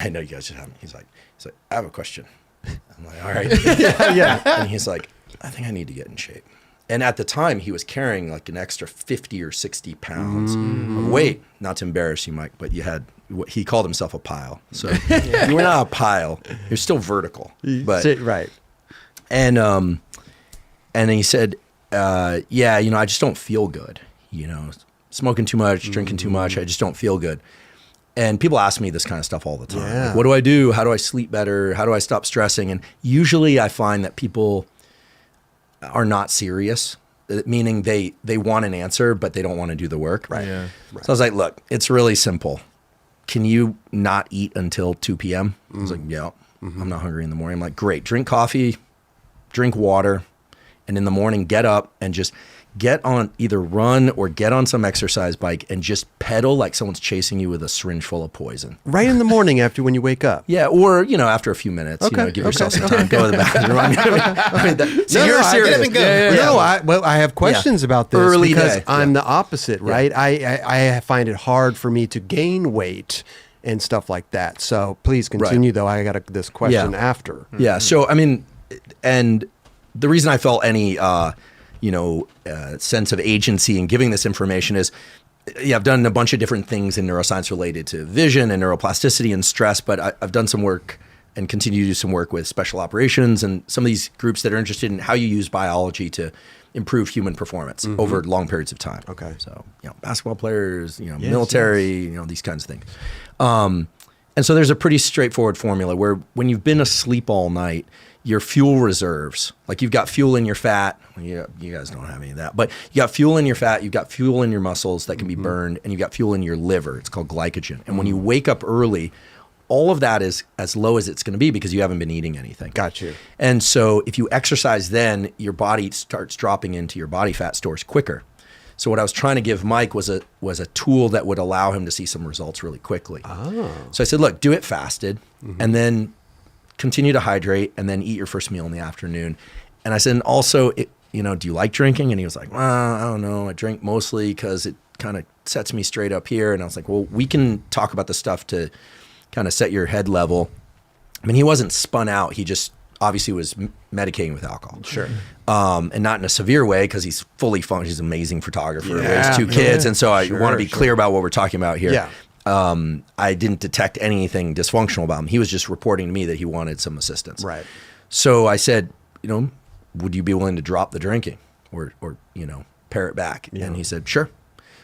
I know you guys just haven't. He's like, I have a question. I'm like, all right. Yeah. And he's like, I think I need to get in shape. And at the time, he was carrying like an extra 50 or 60 pounds of weight. Not to embarrass you, Mike, but he called himself a pile. So you were not a pile. You're still vertical. But Right. and he said, yeah, I just don't feel good. Smoking too much, drinking too much. I just don't feel good. And people ask me this kind of stuff all the time. Yeah. Like, what do I do? How do I sleep better? How do I stop stressing? And usually I find that people are not serious, meaning they want an answer, but they don't want to do the work. Right. Yeah. So I was like, look, it's really simple. Can you not eat until 2 p.m.? I was like, yeah, I'm not hungry in the morning. I'm like, great. Drink coffee, drink water, and in the morning, get up and just get on, either run or get on some exercise bike and just pedal like someone's chasing you with a syringe full of poison. Right in the morning after when you wake up. Yeah, or, after a few minutes, give yourself some time, go to the bathroom. You're serious. Get up and go. No, I have questions about this Early because day. I'm the opposite, right? I find it hard for me to gain weight and stuff like that. So please continue, though. I got this question after. Yeah, so, and the reason I felt any... sense of agency in giving this information is, I've done a bunch of different things in neuroscience related to vision and neuroplasticity and stress, but I've done some work and continue to do some work with special operations and some of these groups that are interested in how you use biology to improve human performance over long periods of time. Okay. So, basketball players, military, these kinds of things. And so there's a pretty straightforward formula where when you've been asleep all night, your fuel reserves, like you've got fuel in your fat. You guys don't have any of that, but you got fuel in your fat, you've got fuel in your muscles that can be burned, and you've got fuel in your liver. It's called glycogen. And when you wake up early, all of that is as low as it's going to be because you haven't been eating anything. Got you. And so if you exercise then, your body starts dropping into your body fat stores quicker. So what I was trying to give Mike was a tool that would allow him to see some results really quickly. Oh. So I said, look, do it fasted, and then continue to hydrate, and then eat your first meal in the afternoon. And I said, and also, do you like drinking? And he was like, well, I don't know. I drink mostly because it kind of sets me straight up here. And I was like, well, we can talk about the stuff to kind of set your head level. He wasn't spun out. He just obviously was medicating with alcohol. Sure. And not in a severe way because he's fully functional. He's an amazing photographer, raised 2 kids. And so I want to be clear about what we're talking about here. Yeah. I didn't detect anything dysfunctional about him. He was just reporting to me that he wanted some assistance. Right. So I said, would you be willing to drop the drinking or pare it back? Yeah. And he said, sure.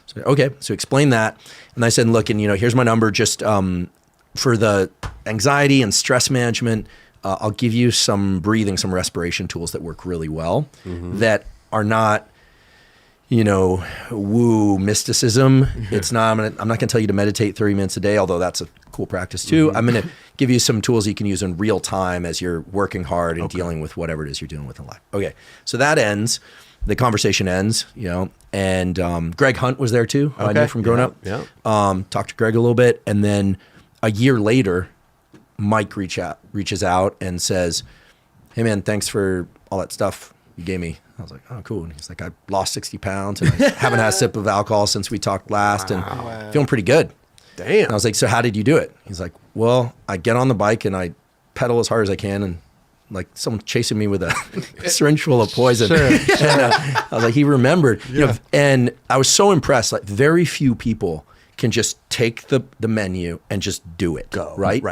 So, okay. So explain that. And I said, look, and here's my number just for the anxiety and stress management. I'll give you some breathing, some respiration tools that work really well that are not, woo mysticism. It's not, I'm not going to tell you to meditate 30 minutes a day, although that's a cool practice too. I'm going to give you some tools you can use in real time as you're working hard and dealing with whatever it is you're dealing with in life. Okay. So that ends, the conversation ends, and Greg Hunt was there too. I knew from growing up. Yeah. Talked to Greg a little bit. And then a year later, Mike reaches out and says, hey man, thanks for all that stuff you gave me. I was like, oh, cool. And he's like, I lost 60 pounds and I haven't had a sip of alcohol since we talked last and feeling pretty good. Damn. And I was like, so how did you do it? He's like, well, I get on the bike and I pedal as hard as I can and like someone chasing me with a syringe full of poison. Sure. And, I was like, he remembered. And I was so impressed. Like very few people can just take the menu and just do it. Go. Right?